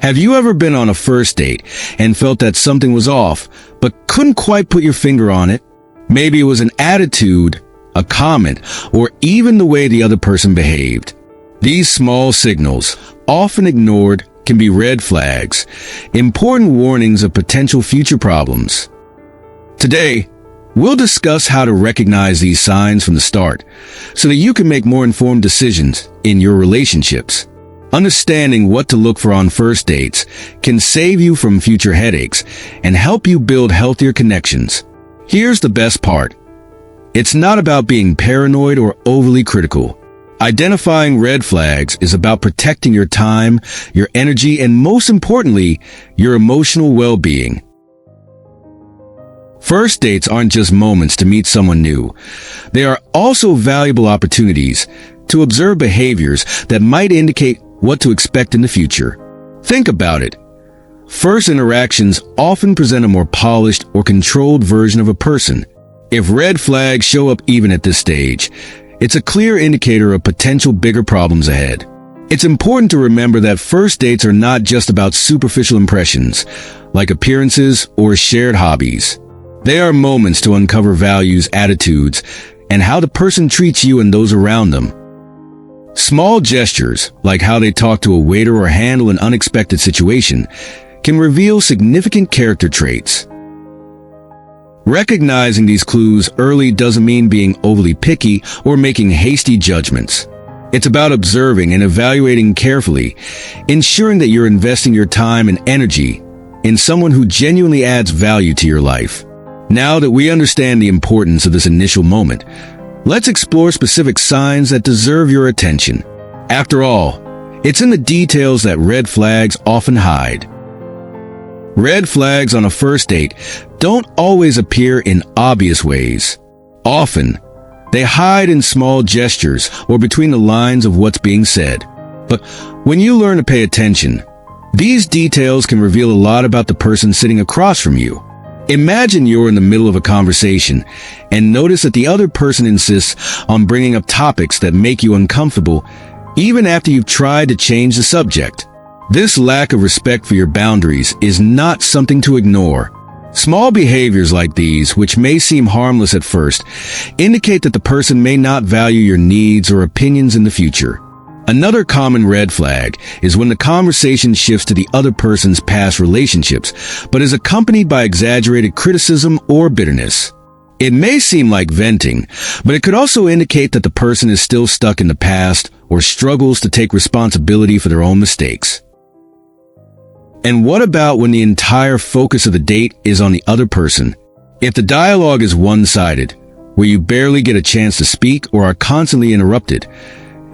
Have you ever been on a first date and felt that something was off, but couldn't quite put your finger on it? Maybe it was an attitude, a comment, or even the way the other person behaved. These small signals, often ignored, can be red flags, important warnings of potential future problems. Today, we'll discuss how to recognize these signs from the start so that you can make more informed decisions in your relationships. Understanding what to look for on first dates can save you from future headaches and help you build healthier connections. Here's the best part. It's not about being paranoid or overly critical. Identifying red flags is about protecting your time, your energy, and most importantly, your emotional well-being. First dates aren't just moments to meet someone new. They are also valuable opportunities to observe behaviors that might indicate what to expect in the future. Think about it. First interactions often present a more polished or controlled version of a person. If red flags show up even at this stage, it's a clear indicator of potential bigger problems ahead. It's important to remember that first dates are not just about superficial impressions, like appearances or shared hobbies. They are moments to uncover values, attitudes, and how the person treats you and those around them. Small gestures, like how they talk to a waiter or handle an unexpected situation, can reveal significant character traits. Recognizing these clues early doesn't mean being overly picky or making hasty judgments. It's about observing and evaluating carefully, ensuring that you're investing your time and energy in someone who genuinely adds value to your life. Now that we understand the importance of this initial moment, let's explore specific signs that deserve your attention. After all, it's in the details that red flags often hide. Red flags on a first date don't always appear in obvious ways. Often, they hide in small gestures or between the lines of what's being said. But when you learn to pay attention, these details can reveal a lot about the person sitting across from you. Imagine you're in the middle of a conversation and notice that the other person insists on bringing up topics that make you uncomfortable, even after you've tried to change the subject. This lack of respect for your boundaries is not something to ignore. Small behaviors like these, which may seem harmless at first, indicate that the person may not value your needs or opinions in the future. Another common red flag is when the conversation shifts to the other person's past relationships, but is accompanied by exaggerated criticism or bitterness. It may seem like venting, but it could also indicate that the person is still stuck in the past or struggles to take responsibility for their own mistakes. And what about when the entire focus of the date is on the other person? If the dialogue is one-sided, where you barely get a chance to speak or are constantly interrupted,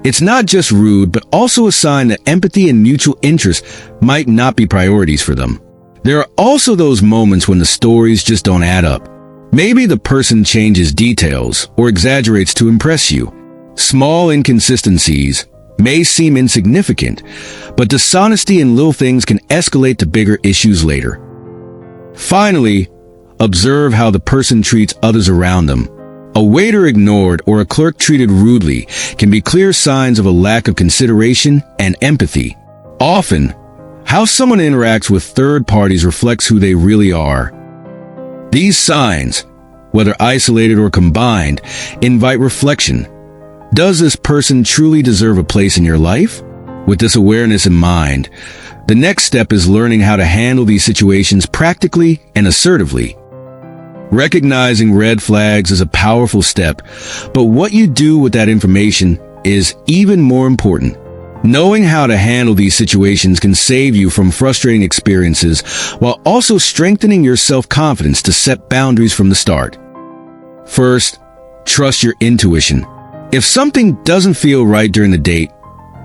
it's not just rude, but also a sign that empathy and mutual interest might not be priorities for them. There are also those moments when the stories just don't add up. Maybe the person changes details or exaggerates to impress you. Small inconsistencies may seem insignificant, but dishonesty in little things can escalate to bigger issues later. Finally, observe how the person treats others around them. A waiter ignored or a clerk treated rudely can be clear signs of a lack of consideration and empathy. Often, how someone interacts with third parties reflects who they really are. These signs, whether isolated or combined, invite reflection. Does this person truly deserve a place in your life? With this awareness in mind, the next step is learning how to handle these situations practically and assertively. Recognizing red flags is a powerful step, but what you do with that information is even more important. Knowing how to handle these situations can save you from frustrating experiences while also strengthening your self-confidence to set boundaries from the start. First, trust your intuition. If something doesn't feel right during the date,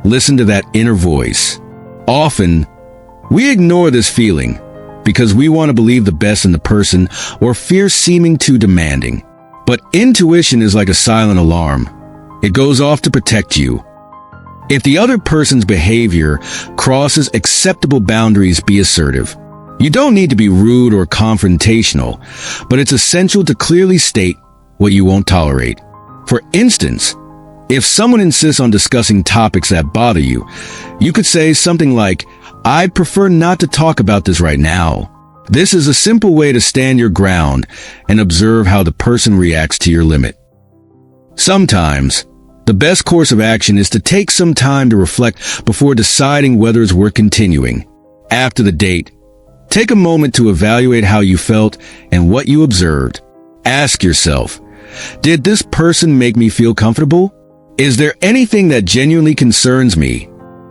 listen to that inner voice. Often, we ignore this feeling because we want to believe the best in the person or fear seeming too demanding. But intuition is like a silent alarm. It goes off to protect you. If the other person's behavior crosses acceptable boundaries, be assertive. You don't need to be rude or confrontational, but it's essential to clearly state what you won't tolerate. For instance, if someone insists on discussing topics that bother you, you could say something like, I'd prefer not to talk about this right now. This is a simple way to stand your ground and observe how the person reacts to your limit. Sometimes, the best course of action is to take some time to reflect before deciding whether it's worth continuing. After the date, take a moment to evaluate how you felt and what you observed. Ask yourself, did this person make me feel comfortable? Is there anything that genuinely concerns me?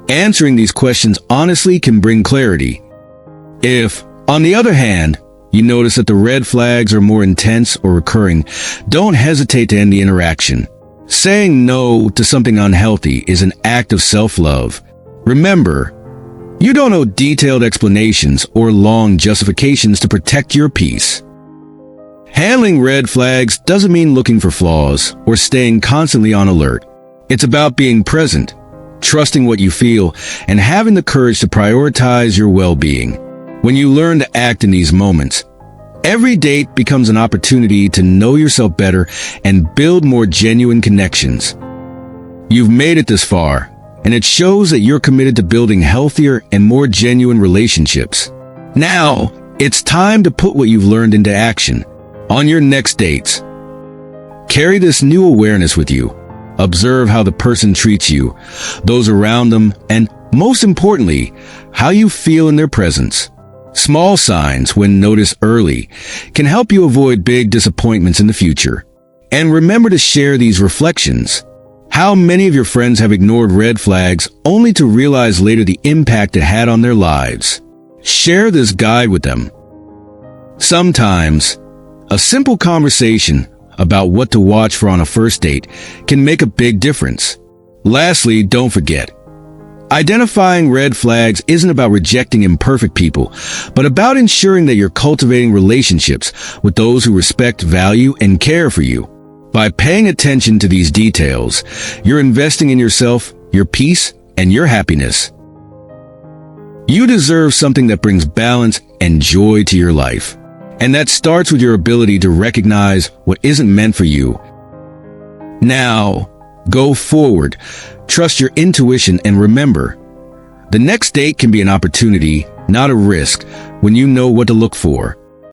Answering these questions honestly can bring clarity. If, on the other hand, you notice that the red flags are more intense or recurring, don't hesitate to end the interaction. Saying no to something unhealthy is an act of self-love. Remember, you don't owe detailed explanations or long justifications to protect your peace. Handling red flags doesn't mean looking for flaws or staying constantly on alert. It's about being present, trusting what you feel, and having the courage to prioritize your well-being. When you learn to act in these moments, every date becomes an opportunity to know yourself better and build more genuine connections. You've made it this far, and it shows that you're committed to building healthier and more genuine relationships. Now, it's time to put what you've learned into action. On your next dates, carry this new awareness with you. Observe how the person treats you, those around them, and most importantly, how you feel in their presence. Small signs, when noticed early, can help you avoid big disappointments in the future. And remember to share these reflections. How many of your friends have ignored red flags only to realize later the impact it had on their lives? Share this guide with them. Sometimes, a simple conversation about what to watch for on a first date can make a big difference. Lastly, don't forget, identifying red flags isn't about rejecting imperfect people, but about ensuring that you're cultivating relationships with those who respect, value, and care for you. By paying attention to these details, you're investing in yourself, your peace, and your happiness. You deserve something that brings balance and joy to your life. And that starts with your ability to recognize what isn't meant for you. Now, go forward, trust your intuition, and remember, the next date can be an opportunity, not a risk, when you know what to look for.